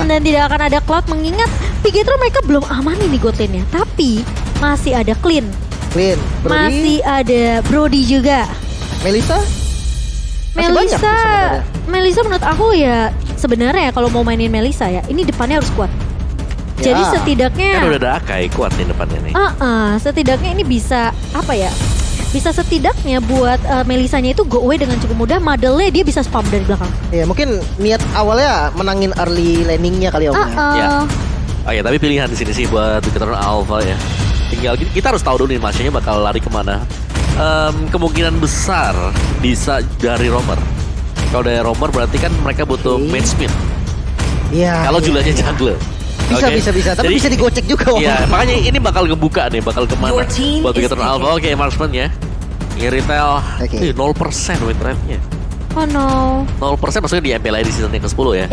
Dan tidak akan ada Cloud mengingat Bigetron mereka belum aman ini god lane-nya. Tapi masih ada Clean. Clean, Brody, Masih ada Brody juga. Melissa. Masih banyak tuh sebenarnya. Melissa menurut aku ya sebenarnya kalau mau mainin Melissa ya ini depannya harus kuat. Jadi Ya. setidaknya Kan udah ada Akai kuat nih depannya nih. setidaknya ini bisa apa ya? Bisa setidaknya buat Melissanya itu go away dengan cukup mudah. Madele dia bisa spam dari belakang. Ya mungkin niat awalnya menangin early landingnya kali ya Om. Ya. Oh ya, tapi pilihan di sini sih buat Bigetron Alpha ya. Tinggal kita harus tahu dulu nih Masnya bakal lari kemana. Kemungkinan besar bisa dari roamer. Kalau dari roamer berarti kan mereka butuh Oke. main speed. Iya. Kalau iya, Julianya iya. jungler. Bisa, Oke. bisa. Tapi Jadi- bisa digocek juga Om. Iya, makanya ini bakal ngebuka nih, bakal kemana Your team buat is Bigetron picking. Alpha. Oke, marksman ya. Ini retail, Oke. 0% win rate-nya. Oh no. 0% maksudnya di MPLI di season yang ke-10 ya.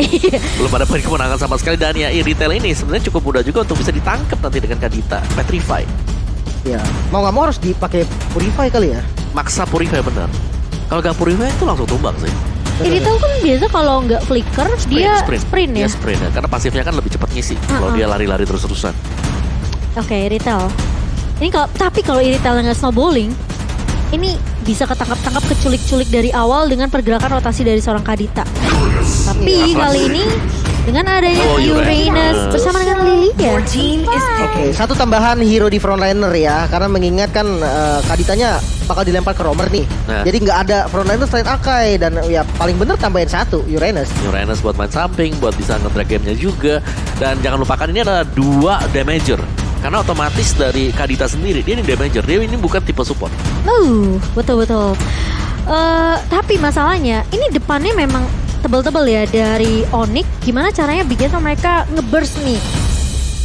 Belum ada poin kemenangan sama sekali. Dan ya retail ini sebenarnya cukup mudah juga untuk bisa ditangkap nanti dengan Kadita. Petrify. Iya. Mau nggak mau harus dipakai Purify kali ya. Maksa Purify benar. Kalau nggak Purify itu langsung tumbang sih. Ini tahu kan biasa kalau nggak flicker dia sprint ya. Dia sprint ya. Karena pasifnya kan lebih cepat ngisi. Kalau dia lari-lari terus-terusan. Oke, Iritel. Ini tapi kalau Iritel nggak snowballing, ini bisa ketangkap-tangkap keculik-culik dari awal dengan pergerakan rotasi dari seorang Kadita. Tapi kali ini dengan adanya Oh, Uranus Uranus. bersama dengan Lilia. Your team is Oke, picking. satu tambahan hero di frontliner ya, karena mengingatkan Kaditanya bakal dilempar ke roamer nih. Nah. Jadi nggak ada frontliner selain Akai dan ya paling bener tambahin satu Uranus. Uranus buat main samping, buat bisa nge-drag gamenya juga. Dan jangan lupakan ini adalah 2 damager. Karena otomatis dari Kadita sendiri, dia ini damager. Dia ini bukan tipe support. Betul-betul. Tapi masalahnya ini depannya memang tebel-tebel ya dari Onyx. Gimana caranya bikin mereka ngeburst nih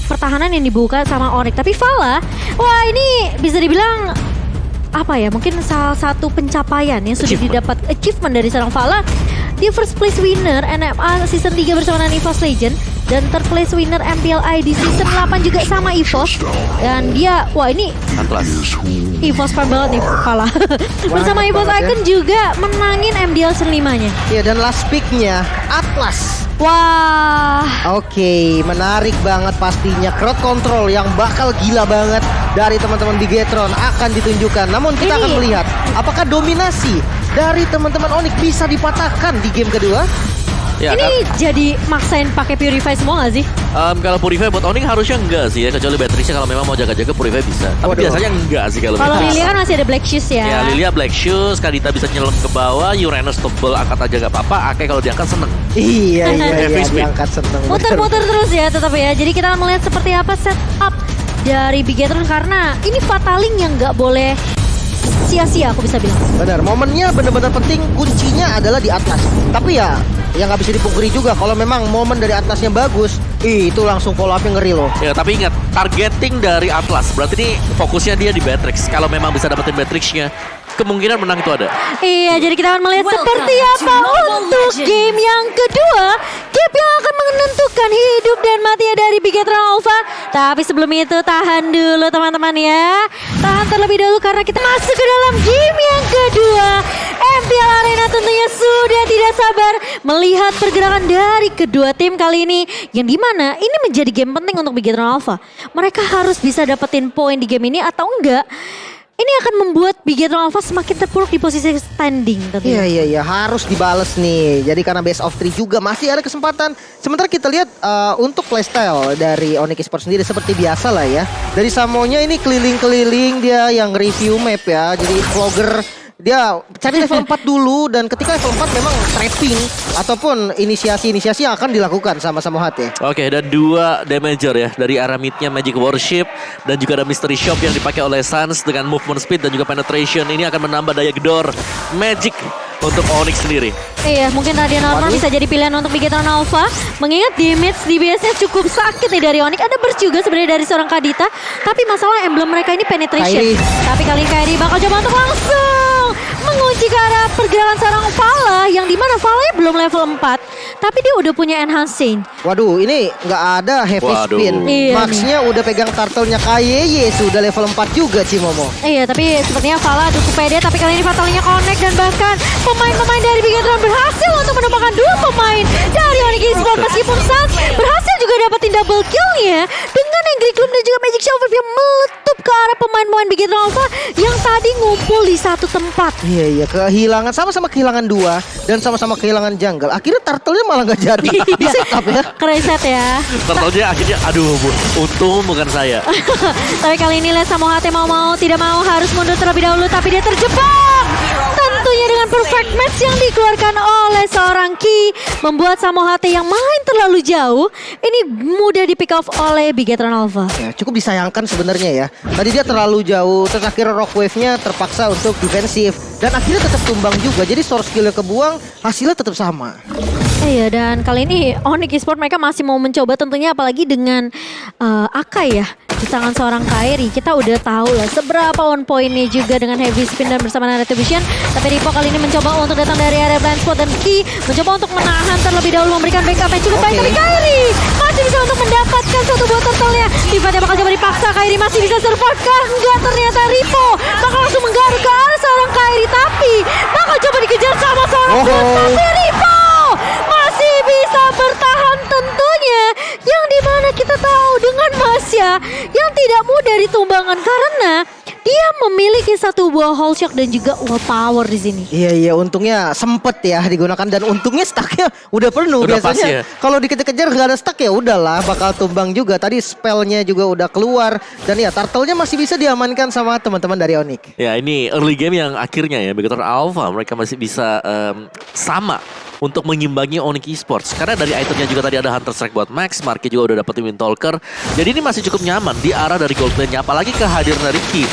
pertahanan yang dibuka sama Onyx. Tapi Vala, wah ini bisa dibilang apa ya? Mungkin salah satu pencapaian yang sudah didapat achievement dari seorang Vala. Dia first place winner NMA season 3 bersama dengan EVOS Legend dan third place winner MPLI di season 8 juga sama EVOS. Dan dia wah ini Atlas. EVOS fan banget nih Vala. Bersama Mantap EVOS banget ya. Icon juga menangin MDL season 5-nya. Iya, dan last picknya Atlas. Wah, Oke, menarik banget pastinya. Crowd control yang bakal gila banget dari teman-teman Bigetron akan ditunjukkan. Namun kita Ini- akan melihat apakah dominasi dari teman-teman Onyx bisa dipatahkan di game kedua. Ya, ini jadi maksain pakai Purify semua gak sih? kalau Purify buat Onyx harusnya enggak sih ya. Kecuali Beatrixnya kalau memang mau jaga-jaga Purify bisa. Tapi Waduh. biasanya enggak sih kalau Kalau Beatrix. Lilia kan masih ada Black Shoes ya. Ya, Lilia Black Shoes, Kadita bisa nyelam ke bawah, Uranus tebel angkat aja gak apa-apa, Akai kalau diangkat seneng. Iya, Free spin. diangkat seneng. Muter-muter terus ya tetap ya. Jadi kita akan melihat seperti apa setup dari Bigetron karena ini Fataling yang nggak boleh sia-sia aku bisa bilang. Benar, momennya benar-benar penting, kuncinya adalah di atas. Tapi ya, yang nggak bisa dipungkiri juga kalau memang momen dari atasnya bagus, itu langsung follow up-nya ngeri loh. Ya, tapi ingat, targeting dari Atlas, berarti ini fokusnya dia di Beatrix. Kalau memang bisa dapetin Beatrixnya, kemungkinan menang itu ada. Iya, jadi kita akan melihat Welcome seperti to apa Mobile untuk Legends. game yang kedua. Game yang akan menentukan hidup dan matinya dari Bigetron Alpha. Tapi sebelum itu tahan dulu teman-teman ya. Tahan terlebih dahulu karena kita masuk ke dalam game yang kedua. MPL Arena tentunya sudah tidak sabar melihat pergerakan dari kedua tim kali ini. Yang dimana ini menjadi game penting untuk Bigetron Alpha. Mereka harus bisa dapetin poin di game ini atau enggak. Ini akan membuat Bigetron Alpha semakin terpuruk di posisi standing tentunya. Iya, harus dibales nih. Jadi karena best of 3 juga masih ada kesempatan. Sementara kita lihat untuk playstyle dari Onyx Esports sendiri seperti biasa lah ya. Dari Samonya ini keliling-keliling dia yang review map ya. Jadi vlogger dia cari level 4 dulu dan ketika level 4 memang trapping ataupun inisiasi-inisiasi yang akan dilakukan sama Samohat ya. Oke, dan 2 damager ya dari arah midnya Magic Worship dan juga ada Mystery Shop yang dipakai oleh Suns dengan movement speed dan juga penetration. Ini akan menambah daya gedor Magic untuk Onyx sendiri. Iya, mungkin Radiant Armor bisa jadi pilihan untuk Bigetron Alpha. Mengingat damage DBS-nya cukup sakit nih dari Onyx. Ada burst juga sebenarnya dari seorang Kadita. Tapi masalah emblem mereka ini penetration. Kairi. Tapi kali ini Kairi bakal coba untuk langsung mengunci ke arah pergerakan seorang Vala yang dimana Vala belum level 4 tapi dia udah punya enhance chain. Waduh, ini nggak ada heavy Waduh. spin. Iya Max-nya udah pegang turtle-nya KYY, sudah level 4 juga Cimomo. Iya, tapi sepertinya Vala cukup pede, tapi kali ini Fatalnya connect dan bahkan pemain-pemain dari Bigetron berhasil untuk menumpahkan 2 pemain dari Onyx Esports meskipun Sans berhasil juga dapetin double kill-nya dengan Angry Gloom dan juga Magic Shell Wave yang meletup ke arah pemain-pemain Bigetron Alpha yang tadi ngumpul di satu tempat. Iya, kehilangan sama-sama kehilangan 2 dan sama-sama kehilangan jungle. Akhirnya turtle-nya malah nggak jadi. Di setup ya. Kereset ya. Tertahunya akhirnya, aduh, untung bukan saya. Tapi kali ini Les Samohate mau tidak mau harus mundur terlebih dahulu, tapi dia terjebak. Tentunya dengan perfect match yang dikeluarkan oleh seorang Ki membuat Samohate yang main terlalu jauh ini mudah di pick off oleh Bigetron Alpha. Ya, cukup disayangkan sebenarnya ya. Tadi dia terlalu jauh, terus akhirnya Rock Wave-nya terpaksa untuk defensif dan akhirnya tetap tumbang juga. Jadi source skill-nya kebuang, hasilnya tetap sama. Iya, dan kali ini Onyx Esports mereka masih mau mencoba tentunya, apalagi dengan Akai ya di tangan seorang Kairi. Kita udah tahu lah seberapa on point-nya juga dengan heavy spin dan bersama dengan Retribution. Tapi Ripo kali ini mencoba untuk datang dari area blind spot dan Ki mencoba untuk menahan terlebih dahulu, memberikan backup yang cukup baik. Tapi Kairi masih bisa untuk mendapatkan satu buah turtle-nya. Tiba-tiba bakal coba dipaksa, Kairi masih bisa survive kah? Enggak, ternyata Ripo bakal langsung menggaruk ke arah seorang Kairi, tapi bakal coba dikejar sama seorang tapi Ripo masih bisa bertahan tentunya, yang dimana kita tahu dengan Masya yang tidak mudah ditumbangkan karena dia memiliki satu buah whole shock dan juga wall power di sini. Iya, untungnya sempet ya digunakan dan untungnya stacknya udah penuh. Udah pas Biasanya ya. kalau dikejar-kejar nggak ada stack ya udahlah bakal tumbang juga. Tadi spellnya juga udah keluar dan ya turtle-nya masih bisa diamankan sama teman-teman dari Onyx. Ya, ini early game yang akhirnya ya Bigetron Alpha mereka masih bisa sama untuk mengimbangi Onyx Esports. Karena dari itemnya juga tadi ada Hunter Strike buat Max, Marky juga udah dapetin Windtalker. Jadi ini masih cukup nyaman di arah dari gold lane-nya. Apalagi kehadiran dari Ki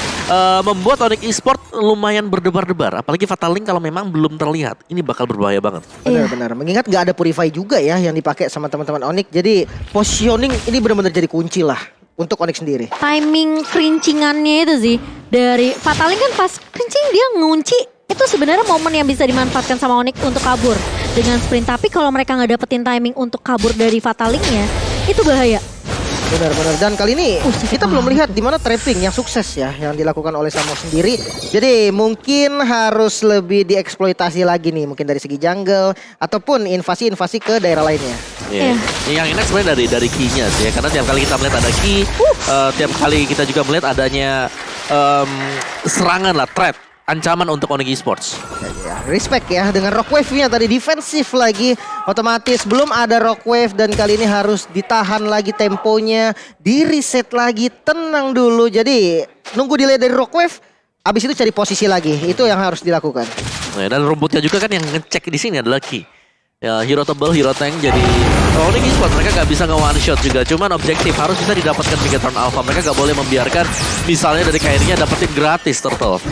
membuat Onyx Esports lumayan berdebar-debar. Apalagi Fatal Link kalau memang belum terlihat, ini bakal berbahaya banget. Benar-benar. Mengingat nggak ada Purify juga ya yang dipakai sama teman-teman Onyx. Jadi positioning ini benar-benar jadi kunci lah untuk Onyx sendiri. Timing kerincingannya itu sih dari Fatalin kan pas kerincing dia ngunci, itu sebenarnya momen yang bisa dimanfaatkan sama Onyx untuk kabur dengan sprint. Tapi kalau mereka nggak dapetin timing untuk kabur dari Fatalingnya, itu bahaya. Benar-benar. Dan kali ini kita belum melihat di mana trapping yang sukses ya yang dilakukan oleh Samo sendiri. Jadi mungkin harus lebih dieksploitasi lagi nih, mungkin dari segi jungle ataupun invasi-invasi ke daerah lainnya. Yeah. Yang enak sebenarnya dari key-nya sih ya, karena tiap kali kita melihat ada key, tiap kali kita juga melihat adanya serangan lah, threat, ancaman untuk Onyx Esports. Ya, respect ya dengan Rock Wave-nya tadi defensif lagi, otomatis belum ada Rock Wave dan kali ini harus ditahan lagi temponya, di reset lagi, tenang dulu. Jadi nunggu delay dari Rock Wave, abis itu cari posisi lagi, itu yang harus dilakukan. Nah, dan rumputnya juga kan yang ngecek di sini adalah key. Ya, hero tebal, hero tank, jadi Onyx Esports mereka gak bisa nge-one shot juga. Cuman objektif harus bisa didapatkan Bigetron Alpha. Mereka gak boleh membiarkan misalnya dari Kairinya dapetin gratis turtle.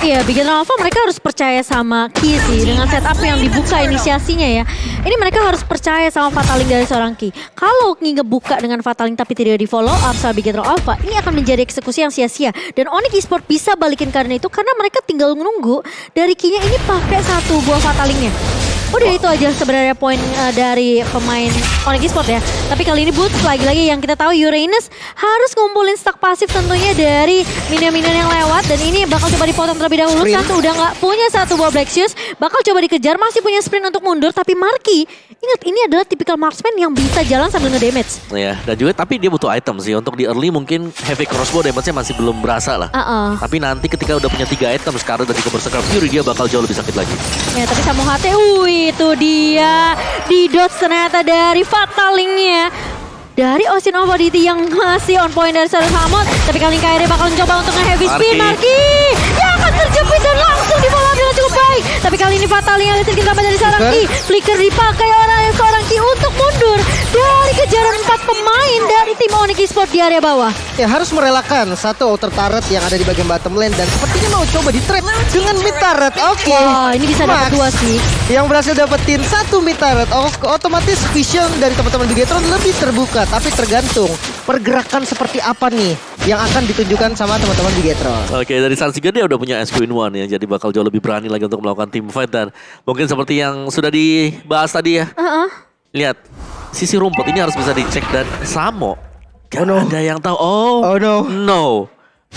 Iya, Bigetron Alpha mereka harus percaya sama Ki sih dengan setup yang dibuka inisiasinya ya. Ini mereka harus percaya sama Fataling dari seorang Ki. Kalau ngebuka dengan Fataling tapi tidak di follow up sama Bigetron Alpha, ini akan menjadi eksekusi yang sia-sia. Dan Onyx Esports bisa balikin karena itu karena mereka tinggal menunggu dari Ki-nya ini pakai satu buah Fatalingnya. Udah itu aja sebenarnya poin dari pemain Onyx Esports ya. Tapi kali ini Boots lagi-lagi yang kita tahu Uranus harus ngumpulin stack pasif tentunya dari minion-minion yang lewat. Dan ini bakal coba dipotong terlebih dahulu. Satu udah nggak punya satu buah Black Shoes, bakal coba dikejar, masih punya sprint untuk mundur. Tapi Marky, ingat ini adalah tipikal marksman yang bisa jalan sambil nge-damage. Ya, dan juga tapi dia butuh item sih. Untuk di early mungkin heavy crossbow damage-nya masih belum berasa lah. Tapi nanti ketika udah punya 3 item sekarang dan juga Berserker Fury, dia bakal jauh lebih sakit lagi. Ya, tapi Samohate, itu dia di dodge ternyata dari Fatalingnya dari Ocean of Oddity yang masih on point dari Sarah Samot. Tapi kali ini Kairi bakal mencoba untuk nge-heavy spin Marky yang akan terjepit dan langsung di follow up dengan cukup baik. Tapi kali ini Fataling yang sedikit tambah dari seorang Ki. Flicker dipakai oleh seorang Ki untuk mundur dari kejaran 4 pemain dari tim Onyx Esports di area bawah. Ya harus merelakan satu outer turret yang ada di bagian bottom lane dan sepertinya mau coba di trap dengan mid turret. Oke. Wah, ini bisa dapat 2 sih. Yang berhasil dapetin satu mid turret. Otomatis vision dari teman-teman Bigetron lebih terbuka, tapi tergantung pergerakan seperti apa nih yang akan ditunjukkan sama teman-teman Bigetron. Oke, dari Suns juga dia udah punya SQ in one ya, jadi bakal jauh lebih berani lagi untuk melakukan team fight dan mungkin seperti yang sudah dibahas tadi ya. Lihat, sisi rumput ini harus bisa dicek dan Samo. Gak ada yang tahu. Oh no. No.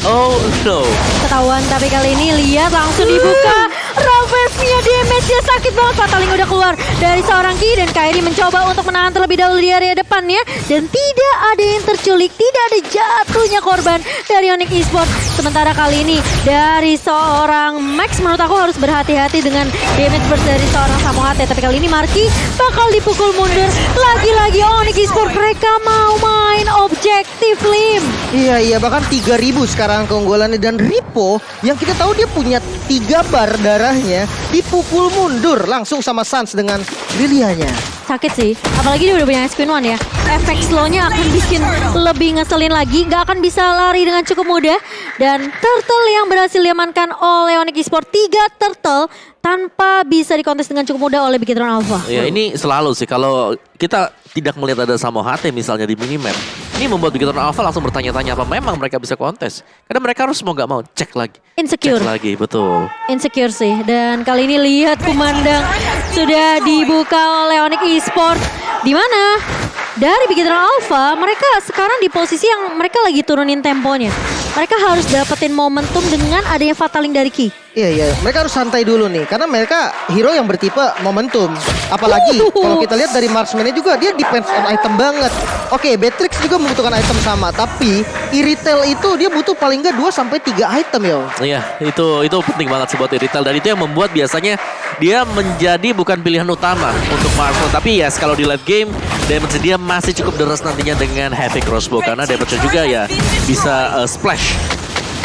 Oh no. Ketahuan, tapi kali ini lihat langsung dibuka. Ravesnya damage-nya sakit banget. Fataling udah keluar dari seorang Ki dan Kairi mencoba untuk menahan terlebih dahulu di area depannya dan tidak ada yang terculik, tidak ada jatuhnya korban dari Onyx Esports. Sementara kali ini dari seorang Max menurut aku harus berhati-hati dengan damage burst dari seorang Samohate. Tapi kali ini Marky bakal dipukul mundur. Lagi-lagi Onyx Esports mereka mau main objektif Lim. Iya bahkan 3000 sekarang keunggulannya dan Ripo yang kita tahu dia punya 3 bar darahnya dipukul mundur langsung sama Suns dengan Lilianya. Sakit sih, apalagi dia udah punya Queen One ya. Efek slownya akan bikin lebih ngeselin lagi, gak akan bisa lari dengan cukup mudah. Dan turtle yang berhasil diamankan oleh Onyx Esports, 3 turtle tanpa bisa dikontes dengan cukup mudah oleh Bigetron Alpha. Ya ini selalu sih kalau kita tidak melihat ada Samohate misalnya di minimap. Ini membuat Bigetron Alpha langsung bertanya-tanya apa memang mereka bisa kontes. Karena mereka harus mau gak mau cek lagi. Insecure. Cek lagi, betul. Insecure sih. Dan kali ini lihat kumandang sudah dibuka oleh Onyx Esports. Di mana? Dari Bigetron Alpha, mereka sekarang di posisi yang mereka lagi turunin temponya. Mereka harus dapetin momentum dengan adanya Fataling dari Ki. Iya, mereka harus santai dulu nih karena mereka hero yang bertipe momentum. Apalagi kalau kita lihat dari marksman-nya juga dia depends on item banget. Oke, Beatrix juga membutuhkan item sama, tapi Iritel itu dia butuh paling enggak 2 sampai 3 item yo. Iya, itu penting banget sih buat Iritel dan itu yang membuat biasanya dia menjadi bukan pilihan utama untuk marksman. Tapi ya kalau di late game damage dia masih cukup deras nantinya dengan heavy crossbow karena damage-nya juga ya bisa splash.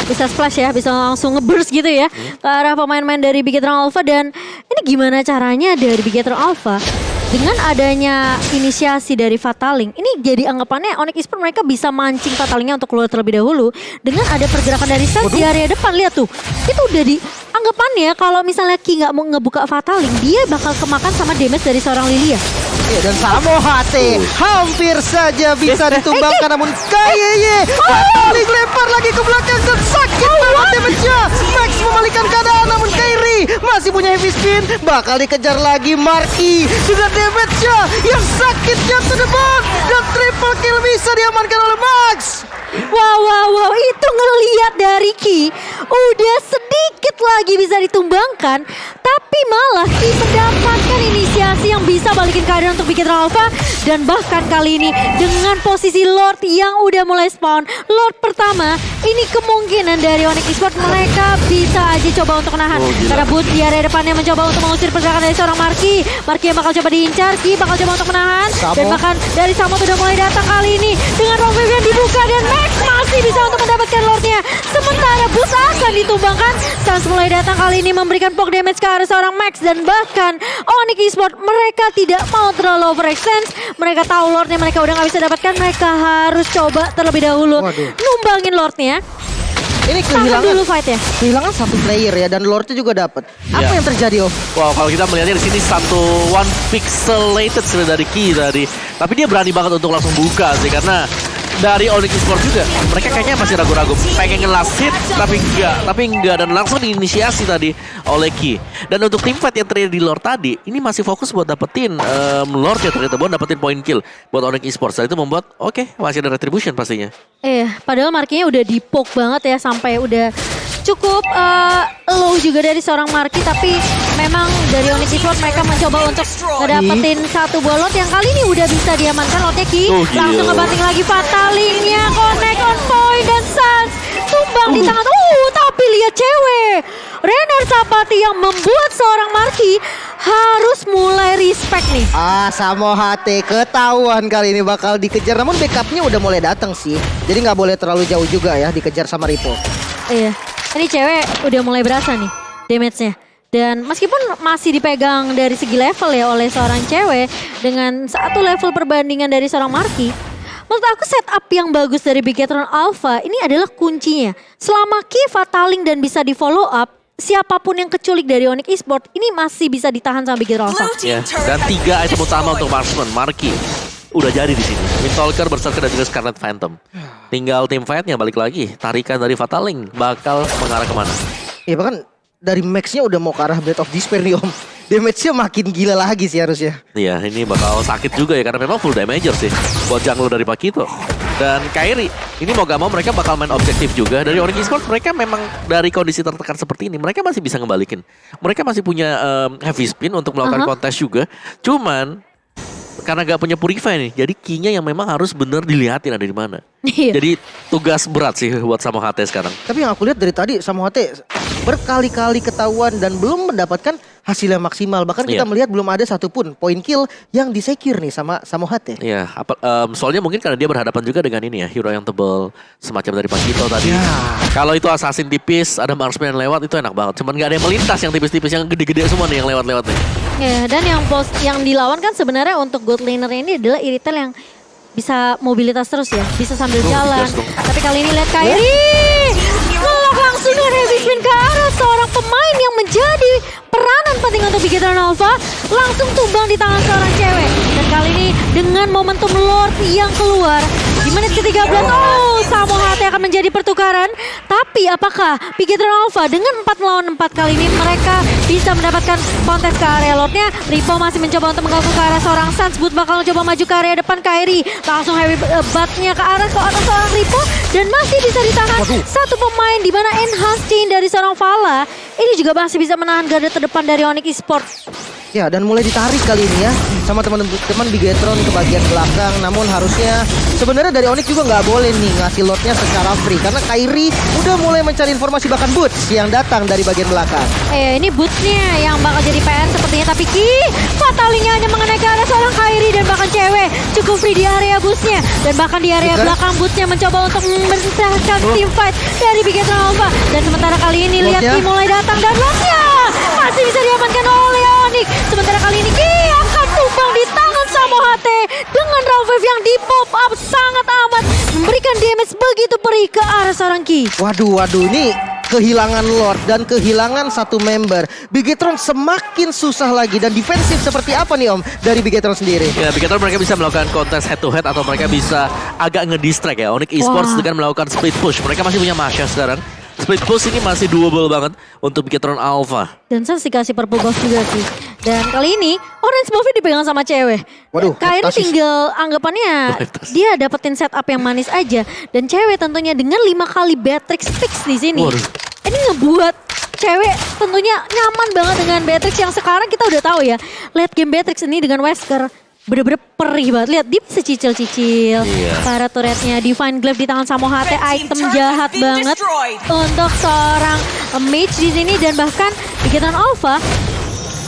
Bisa splash ya, bisa langsung ngeburst gitu ya ke arah pemain-pemain dari Bigetron Alpha. Dan ini gimana caranya dari Bigetron Alpha dengan adanya inisiasi dari Fataling, ini jadi anggapannya Onyx Esports mereka bisa mancing Fatalingnya untuk keluar terlebih dahulu dengan ada pergerakan dari Suns di area depan. Lihat tuh, itu udah di anggapannya kalau misalnya Ki nggak mau ngebuka Fataling, dia bakal kemakan sama damage dari seorang Lilia. Iya, dan Samohate hampir saja bisa ditumbangkan namun Kayeye Fataling lempar lagi ke belakang dan sakit banget damage-nya. Max memalikan keadaan namun Kairi masih punya heavy skin, bakal dikejar lagi Marky dengan damage-nya yang sakitnya to the bone dan triple kill bisa diamankan oleh Max. Wow, itu ngelihat dari Ki udah sedikit lagi bisa ditumbangkan, tapi malah Ki mendapatkan inisiasi yang bisa balikin keadaan untuk Bigetron Alpha. Dan bahkan kali ini dengan posisi Lord yang udah mulai spawn, Lord pertama, ini kemungkinan dari Onyx Esports mereka bisa aja coba untuk menahan. Karena Boots di area depannya mencoba untuk mengusir pergerakan dari seorang Marky yang bakal coba diincar, Ki bakal coba untuk menahan. Dan bahkan dari Samo sudah mulai datang kali ini dengan Rogue yang dibuka dan Max masih bisa untuk mendapatkan Lordnya. Sementara Boots akan ditumbangkan. Sans mulai datang kali ini memberikan poke damage ke arah seorang Max. Dan bahkan Onyx Esports mereka tidak mau terlalu overextend. Mereka tahu Lordnya mereka udah gak bisa dapatkan. Mereka harus coba terlebih dahulu numbangin Lordnya. Ini tahan dulu fight ya. Kehilangan satu player ya dan Lordnya juga dapat. Apa yang terjadi Om? Wow, kalau kita melihatnya di sini satu one pixelated sebenarnya dari Ki tadi. Tapi dia berani banget untuk langsung buka sih karena dari Onyx Esports juga mereka kayaknya masih ragu-ragu pengen nge-last hit tapi enggak dan langsung diinisiasi tadi oleh Ki. Dan untuk tim fight yang terjadi di Lord tadi ini masih fokus buat dapetin Lord ya ternyata buat dapetin point kill buat Onyx Esports. Dan itu membuat masih ada retribution pastinya. Padahal markinya udah di-poke banget ya sampai udah cukup low juga dari seorang Marky. Tapi memang dari Onyx Esports mereka mencoba untuk ngedapetin satu buah Lord yang kali ini udah bisa diamankan Lordnya Ki. Langsung ngebanting lagi Fatalingnya, connect on point dan Sans tumbang di tangan. Tapi lihat cewek Renner Sapati yang membuat seorang Marky harus mulai respect nih. Samohate ketahuan kali ini bakal dikejar. Namun backupnya udah mulai datang sih. Jadi nggak boleh terlalu jauh juga ya dikejar sama Ripo. Iya, ini cewek udah mulai berasa nih damage-nya. Dan meskipun masih dipegang dari segi level ya oleh seorang cewek dengan satu level perbandingan dari seorang Marky, menurut aku setup yang bagus dari Bigetron Alpha ini adalah kuncinya. Selama Ki Fataling dan bisa di follow up, siapapun yang keculik dari Onyx Esports ini masih bisa ditahan sama Bigetron Alpha. Ya, dan 3 item utama untuk marksman Marky udah jadi di sini. Windtalker, Berserker dan juga Scarlet Phantom. Tinggal tim fight-nya balik lagi. Tarikan dari Fataling bakal mengarah kemana? Ya bahkan dari Max-nya udah mau ke arah Blade of Despair nih Om. Damage-nya makin gila lagi sih harusnya. Iya, ini bakal sakit juga ya karena memang full damager sih buat jungle dari Pakito. Dan Kairi, ini mau gak mau mereka bakal main objektif juga. Dari Onyx Esports mereka memang dari kondisi tertekan seperti ini mereka masih bisa ngebalikin. Mereka masih punya heavy spin untuk melakukan kontes juga. Cuman karena gak punya Purify nih, jadi key-nya yang memang harus bener dilihatin ada di mana. Iya. Jadi tugas berat sih buat Samo HT sekarang. Tapi yang aku lihat dari tadi Samo HT berkali-kali ketahuan dan belum mendapatkan hasil yang maksimal. Bahkan kita melihat belum ada satupun point kill yang disecure nih sama Samo HT. Iya, soalnya mungkin karena dia berhadapan juga dengan ini ya, hero yang tebel semacam dari Pakito tadi. Ya. Kalau itu assassin tipis, ada marksman yang lewat itu enak banget. Cuman gak ada yang melintas yang tipis-tipis, yang gede-gede semua nih yang lewat-lewat nih. Ya, dan yang dilawan kan sebenarnya untuk gold laner ini adalah Iritel yang bisa mobilitas terus ya, bisa sambil jalan. Tapi kali ini lihat Kairi ngelok langsung dengan heavy spin ke arah seorang pemain yang menjadi peranan penting untuk Bigetron Alpha, langsung tumbang di tangan seorang cewek. Dan kali ini dengan momentum Lord yang keluar di menit ke-13, Samo HT akan menjadi pertukaran. Tapi apakah Bigetron Alpha dengan 4 melawan 4 kali ini mereka bisa mendapatkan kontes ke area Lordnya? Ripo masih mencoba untuk mengganggu ke arah seorang Sans. Boot bakal mencoba maju ke area depan. Kairi langsung heavy butt-nya ke arah seorang Ripo dan masih bisa ditahan satu pemain di mana enhance chain dari seorang Vala ini juga masih bisa menahan garda terdepan dari Onyx Esports. Ya, dan mulai ditarik kali ini ya sama teman-teman Bigetron ke bagian belakang. Namun harusnya sebenarnya dari Onyx juga nggak boleh nih ngasih lotnya secara free karena Kairi udah mulai mencari informasi bahkan Boots yang datang dari bagian belakang. Ini Bootsnya yang bakal jadi PR sepertinya, tapi Fatalinya hanya mengenai ke arah seorang Kairi dan bahkan cewek cukup free di area Bootsnya dan bahkan di area belakang Bootsnya mencoba untuk membersihkan team fight dari Bigetron Alpha. Dan sementara kali ini lihat Ki mulai datang dan lotnya masih bisa diamankan oleh Onyx. Sementara kali ini Ki akan tumbang di tangan Samo HT dengan raw wave yang di pop up sangat amat memberikan damage begitu perih ke arah seorang Ki. Waduh, ini kehilangan Lord dan kehilangan satu member. Bigetron semakin susah lagi dan defensif seperti apa nih Om dari Bigetron sendiri? Ya, Bigetron mereka bisa melakukan kontes head to head atau mereka bisa agak ngedistract ya. Onyx Esports dengan melakukan split push. Mereka masih punya Masha sekarang. Split push ini masih doable banget untuk Bigetron Alpha. Dan Sans dikasih purple buff juga sih. Dan kali ini Orange buff dipegang sama cewek. Waduh, Kairi tinggal anggapannya dia dapetin setup yang manis aja. Dan cewek tentunya dengan 5 kali Beatrix fix di sini. Waduh. Ini ngebuat cewek tentunya nyaman banget dengan Beatrix yang sekarang kita udah tahu ya. Late game Beatrix ini dengan Wesker bener-bener perih banget. Lihat dia bisa cicil-cicil. Para turretnya Divine Glaive di tangan Samo HT, item jahat banget untuk seorang mage di sini. Dan bahkan Bigetron Alpha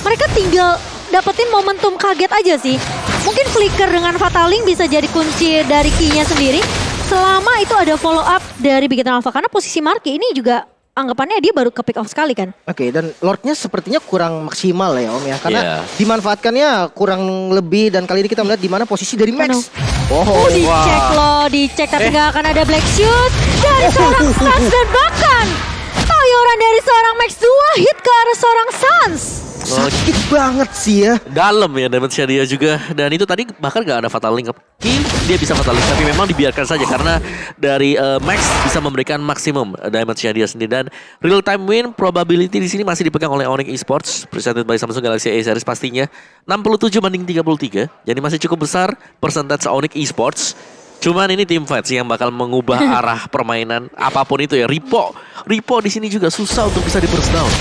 mereka tinggal dapetin momentum kaget aja sih. Mungkin flicker dengan Fataling bisa jadi kunci dari key-nya sendiri selama itu ada follow up dari Bigetron Alpha, karena posisi Marky ini juga anggapannya dia baru ke pick off sekali kan. Oke, dan Lordnya sepertinya kurang maksimal ya Om ya. Karena dimanfaatkannya kurang lebih. Dan kali ini kita melihat di mana posisi dari Max. Dicek loh, dicek tapi nggak akan ada black shoot dari seorang Sans. Dan bahkan tayoran dari seorang Max 2 hit ke arah seorang Sans. Sakit banget sih ya. Dalam ya damage-nya dia juga. Dan itu tadi bahkan gak ada fatal link. Dia bisa fatal link tapi memang dibiarkan saja karena dari Max bisa memberikan maksimum damage-nya dia sendiri. Dan real time win probability di sini masih dipegang oleh Onyx Esports presented by Samsung Galaxy A series pastinya 67-33. Jadi masih cukup besar percentage Onyx Esports. Cuman ini team fight sih yang bakal mengubah arah permainan apapun itu ya. Ripo di sini juga susah untuk bisa di burst down.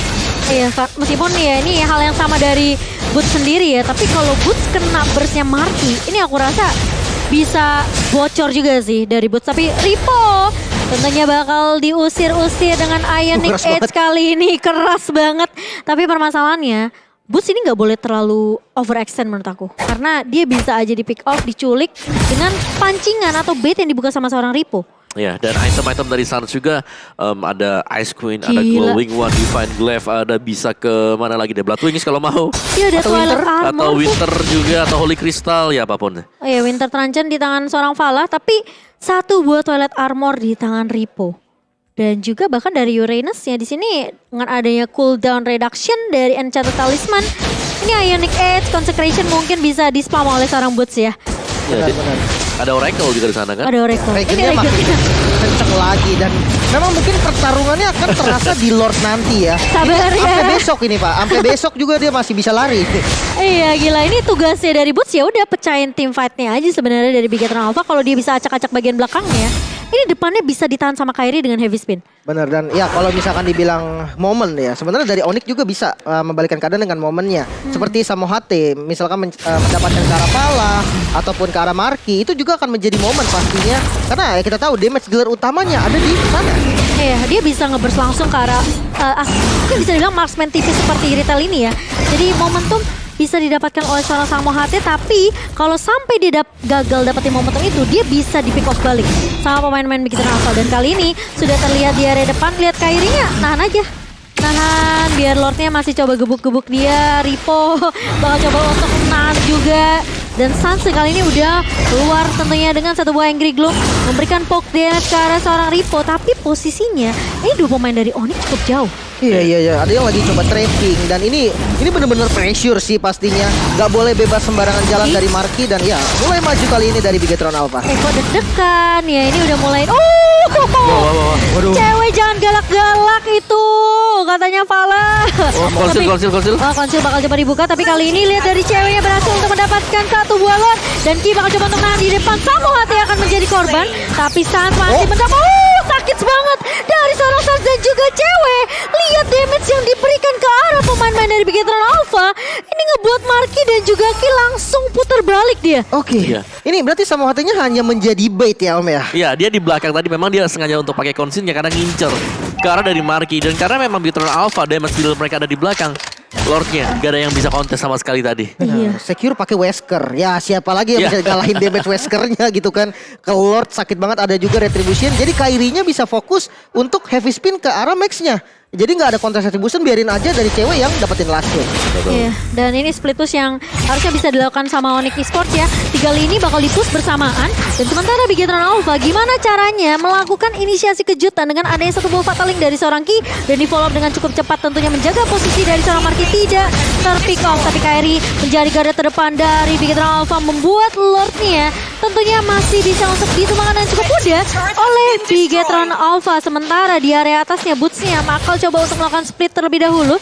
Iya, meskipun ya ini hal yang sama dari Boots sendiri ya. Tapi kalau Boots kena burstnya Marky, ini aku rasa bisa bocor juga sih dari Boots. Tapi Ripo tentunya bakal diusir-usir dengan Ionic Edge kali ini. Keras banget. Tapi permasalahannya Boots ini nggak boleh terlalu overextend menurut aku. Karena dia bisa aja di pick off, diculik dengan pancingan atau bait yang dibuka sama seorang Ripo. Ya, dan item-item dari Sans juga ada Ice Queen, ada Glowing One, Divine Glaive, ada bisa ke mana lagi deh, Blood Wings kalau mau. Iya, ada Twilight Armor. Atau Winter juga, atau Holy Crystal, ya apapun. Oh iya, Winter Truncheon di tangan seorang Vala, tapi satu buat Twilight Armor di tangan Ripo. Dan juga bahkan dari Uranus ya di sini dengan adanya cooldown reduction dari Enchanted Talisman. Ini Ionic Edge, Consecration mungkin bisa di-spam oleh seorang Boots ya. Ya, Ada Oracle juga di sana kan? Ada Oracle. Regennya makin kenceng lagi dan memang mungkin pertarungannya akan terasa di Lord nanti ya. Sabar Ini ya. Sampai besok ini Pak, sampai besok juga dia masih bisa lari. Iya gila, ini tugasnya dari Boots ya udah pecahin tim fight-nya aja sebenarnya dari Bigetron Alpha. Kalau dia bisa acak-acak bagian belakangnya, ini depannya bisa ditahan sama Kairi dengan heavy spin. Bener, dan ya kalau misalkan dibilang momen ya, sebenarnya dari Onyx juga bisa membalikkan keadaan dengan momennya. Seperti Samohate, misalkan mendapatkan ke arah Pala ataupun ke arah Marki, itu juga akan menjadi momen pastinya. Karena ya kita tahu damage gear utamanya ada di sana. Iya, dia bisa ngebers langsung ke arah mungkin bisa dibilang marksman tipis seperti Retail ini ya. Jadi momentum bisa didapatkan oleh seorang Samohate, tapi kalau sampai dia gagal dapetin momentum itu, dia bisa di pick off balik sama pemain-pemain Bigetron Alpha. Dan kali ini sudah terlihat di area depan, lihat Kairinya nahan aja. Nahan, biar Lordnya masih coba gebuk-gebuk dia. Ripo bakal coba untuk nahan juga. Dan Sans kali ini udah keluar tentunya dengan satu buah Angry Gloom, memberikan poke damage ke arah seorang Ripo. Tapi posisinya, ini dua pemain dari Onyx cukup jauh. Iya. Ada yang lagi coba trapping dan ini benar-benar pressure sih pastinya. Gak boleh bebas sembarangan jalan dari Marki dan ya mulai maju kali ini dari Bigetron Alpha. Kok deg-degan ya, ini udah mulai. Waduh. Cewek jangan galak-galak itu, katanya Pala. Konsil. Konsil bakal coba dibuka, tapi kali ini lihat dari ceweknya berhasil untuk mendapatkan satu buah Lord. Dan Ki bakal coba untuk nahan di depan. Samohate akan menjadi korban, tapi Sans masih mendapat. Sakit banget dari seorang Sans dan juga cewek. Lihat damage yang diberikan ke arah pemain-pemain dari Bigetron Alpha. Ini ngebuat Marki dan juga Ki langsung putar balik dia. Oke. Iya. Ini berarti Samohate-nya hanya menjadi bait ya Om ya. Iya, dia di belakang tadi memang dia sengaja untuk pakai konsinnya karena ngincer ke arah dari Marki. Dan karena memang Bigetron Alpha damage deal mereka ada di belakang, Lordnya gak ada yang bisa kontes sama sekali tadi. Iya. Secure pakai Wesker. Ya siapa lagi yang Iya. bisa galahin damage Weskernya gitu kan. Ke Lord sakit banget, ada juga Retribution. Jadi Kairinya bisa fokus untuk heavy spin ke arah Max-nya. Jadi nggak ada kontes Retribution, biarin aja dari cewek yang dapetin last kill. Iya, dan ini split push yang harusnya bisa dilakukan sama Onyx Esports ya. 3 lini bakal di-push bersamaan. Dan sementara Bigetron Alpha gimana caranya melakukan inisiasi kejutan dengan adanya satu buah Fataling dari seorang Ki. Dan di-follow up dengan cukup cepat tentunya menjaga posisi dari seorang Marki tidak ter-pick off. Tapi Kairi menjadi garda terdepan dari Bigetron Alpha, membuat Lordnya tentunya masih bisa untuk ditumbangkan dengan cukup mudah oleh Bigetron Alpha. Sementara di area atasnya Boots-nya bakal coba untuk melakukan split terlebih dahulu.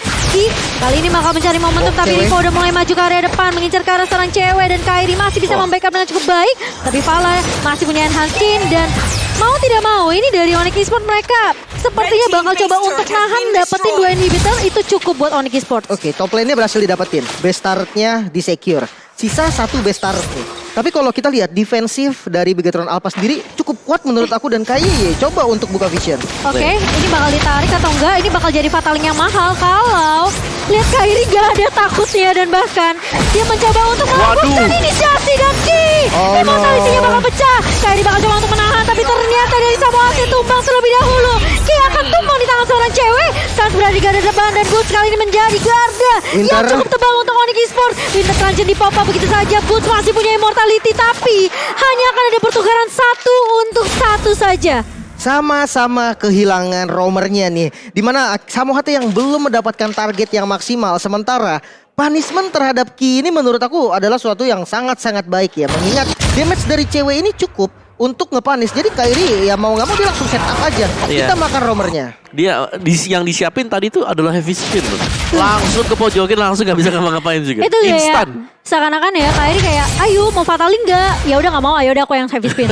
Kali ini bakal mencari momentum, tapi Rico udah mulai maju ke area depan, mengincar ke arah seorang cewek. Dan Kairi masih bisa membackup dengan cukup baik, tapi Pala masih punya enhance skin. Dan mau tidak mau, ini dari Onyx Esports mereka sepertinya bakal coba untuk nahan dapetin 2 inhibitor. Itu cukup buat Onyx Esports. Oke, top lane-nya berhasil didapetin. Base start-nya di secure. Sisa 1 base start nih. Tapi kalau kita lihat defensif dari Bigetron Alpha sendiri cukup kuat menurut aku, dan kayaknya coba untuk buka vision. Oke, ini bakal ditarik atau enggak? Ini bakal jadi Fataling yang mahal kalau lihat Kairi gak ada takutnya, dan bahkan dia mencoba untuk melakukan inisiasi dan Ki. Immortality-nya bakal pecah. Kairi bakal coba untuk menahan, tapi ternyata dari Samohate tumbang terlebih dahulu. Ki akan tumbang di tangan seorang cewek. Sans berada di garda depan dan Boots kali ini menjadi garda yang cukup tebal untuk Onyx Esports. Winter Transition di pop-up begitu saja. Boots masih punya immortality, tapi hanya akan ada pertukaran 1 untuk 1 saja. Sama-sama kehilangan roamernya nih. Dimana Samohate yang belum mendapatkan target yang maksimal. Sementara punishment terhadap Ki ini menurut aku adalah suatu yang sangat-sangat baik ya. Mengingat damage dari cewek ini cukup untuk nge-punish. Jadi Kairi ya mau nggak mau dia langsung set up aja. Iya. Kita makan roamernya. Dia yang disiapin tadi tuh adalah heavy spin loh. Langsung ke pojokin, langsung gak bisa ngapa-ngapain juga. Itu dia ya. Instan. Seakan-akan ya Kairi kayak, ayo mau Fataling nggak? Ya udah nggak mau, ayo udah aku yang heavy spin.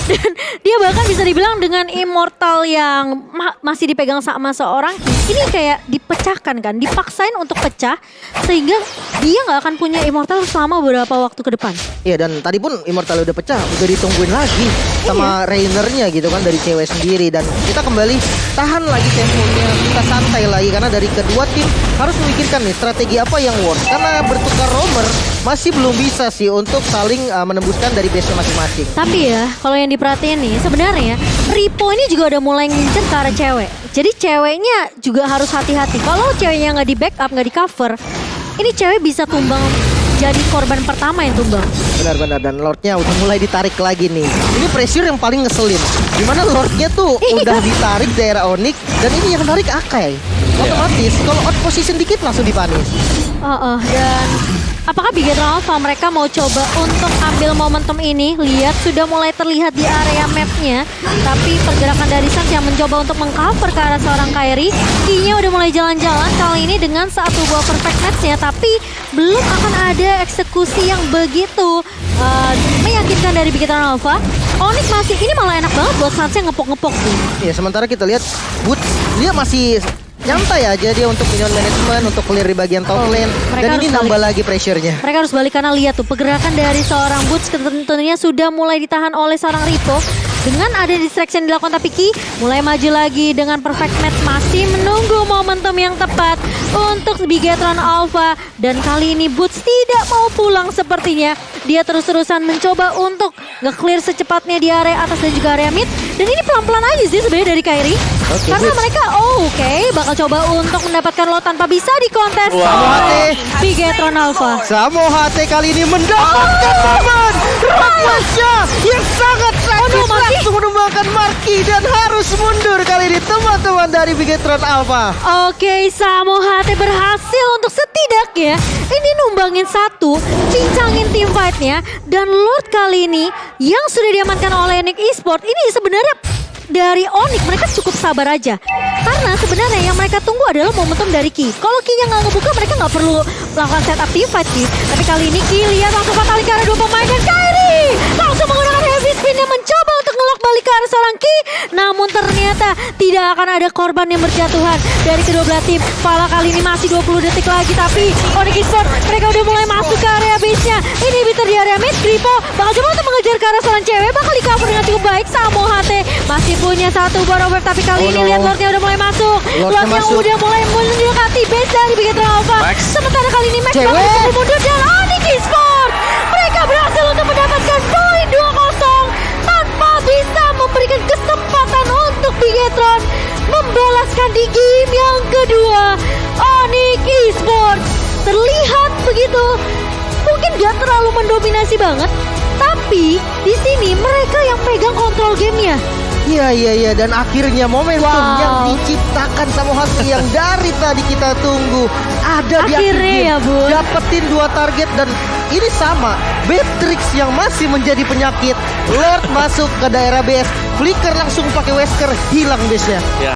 Dan dia bahkan bisa dibilang dengan immortal yang masih dipegang sama seorang, ini kayak dipecahkan kan, dipaksain untuk pecah sehingga dia nggak akan punya immortal selama beberapa waktu ke depan. Iya, dan tadi pun immortal udah pecah, udah ditungguin lagi sama Rainernya gitu kan dari cewek sendiri. Dan kita kembali tahan lagi temponya, kita santai lagi karena dari kedua tim harus memikirkan nih strategi apa yang works. Karena bertukar roamer masih belum bisa sih untuk saling menembuskan dari base masing-masing. Tapi ya, kalau yang diperhatiin nih, sebenarnya Ripo ini juga udah mulai ngincer ke arah cewek. Jadi ceweknya juga harus hati-hati. Kalau ceweknya nggak di backup, nggak di cover, ini cewek bisa tumbang jadi korban pertama yang tumbang. Benar-benar, dan Lordnya udah mulai ditarik lagi nih. Ini pressure yang paling ngeselin. Dimana Lordnya tuh udah ditarik daerah Onyx dan ini yang tarik Akai. Otomatis kalau out position dikit langsung dipanis. Dan apakah Bigetron Alpha mereka mau coba untuk ambil momentum ini? Lihat sudah mulai terlihat di area mapnya, tapi pergerakan dari Suns yang mencoba untuk mengcover ke arah seorang Kairi. Key-nya udah mulai jalan-jalan kali ini dengan satu buah perfect match-nya, tapi belum akan ada eksekusi yang begitu meyakinkan dari Bigetron Alpha. Onyx masih, ini malah enak banget buat Suns yang ngepok-ngepok sih. Ya sementara kita lihat Boots dia masih nyantai aja dia untuk minion management, untuk clear di bagian top lane. Mereka Dan ini harus nambah lagi pressure-nya. Mereka harus balik karena lihat tuh pergerakan dari seorang Boots tentunya sudah mulai ditahan oleh seorang Ripo. Dengan ada distraction dilakukan tapi Ki mulai maju lagi dengan perfect match, masih menunggu momentum yang tepat untuk Bigetron Alpha. Dan kali ini Boots tidak mau pulang sepertinya. Dia terus-terusan mencoba untuk nge-clear secepatnya di area atas dan juga area mid. Dan ini pelan-pelan aja sih sebenarnya dari Kairi. Karena Boots. mereka bakal coba untuk mendapatkan lot tanpa bisa dikontes oleh Bigetron Alpha. Samo HT kali ini mendapatkan momen Ramasya yang sangat sakit, langsung menumbangkan Marki dan harus mundur kali ini teman-teman dari Bigetron Alpha. Oke, Samo HT berhasil untuk setidaknya ini numbangin satu, cincangin team fight-nya. Dan Lord kali ini yang sudah diamankan oleh Onyx Esports ini sebenarnya dari Onyx mereka cukup sabar aja. Karena sebenarnya yang mereka tunggu adalah momentum dari Ki. Kalau Ki-nya nggak ngebuka, mereka nggak perlu melakukan setup team fight sih. Tapi kali ini Ki lihat langsung fatalin ke arah dua pemain dan Kairi langsung menggunakan heavy spin yang mencoba untuk ngelok balik ke arah seorang Ki. Namun ternyata tidak akan ada korban yang berjatuhan dari kedua belah tim. Pala kali ini masih 20 detik lagi, tapi Onyx Esports mereka udah mulai masuk ke area base-nya. Ini bitter di area mid, Gripo bakal coba untuk mengejar ke arah seorang cewek, bakal di cover dengan cukup baik. Samo HT masih punya satu borrower, tapi kali ini lihat Lordnya udah mulai masuk. Lordnya udah mulai mendekati base dari Bigetron Alpha. Sementara kali ini Max Cewek. bakal cukup mundur dan Onyx Esports mereka berhasil untuk mendapatkan poin 2-0 tanpa bisa memberikan kesempatan untuk Bigetron membalaskan di game yang kedua. Onyx Esports terlihat begitu mungkin gak terlalu mendominasi banget, tapi di sini mereka yang pegang kontrol gamenya. Iya dan akhirnya momentum yang diciptakan sama hati yang dari tadi kita tunggu ada di akhir Akhirnya game. ya, Bun. Dapetin 2 target dan ini sama Beatrix yang masih menjadi penyakit. Lord masuk ke daerah base, Flicker langsung pakai Wesker, hilang base-nya. Ya.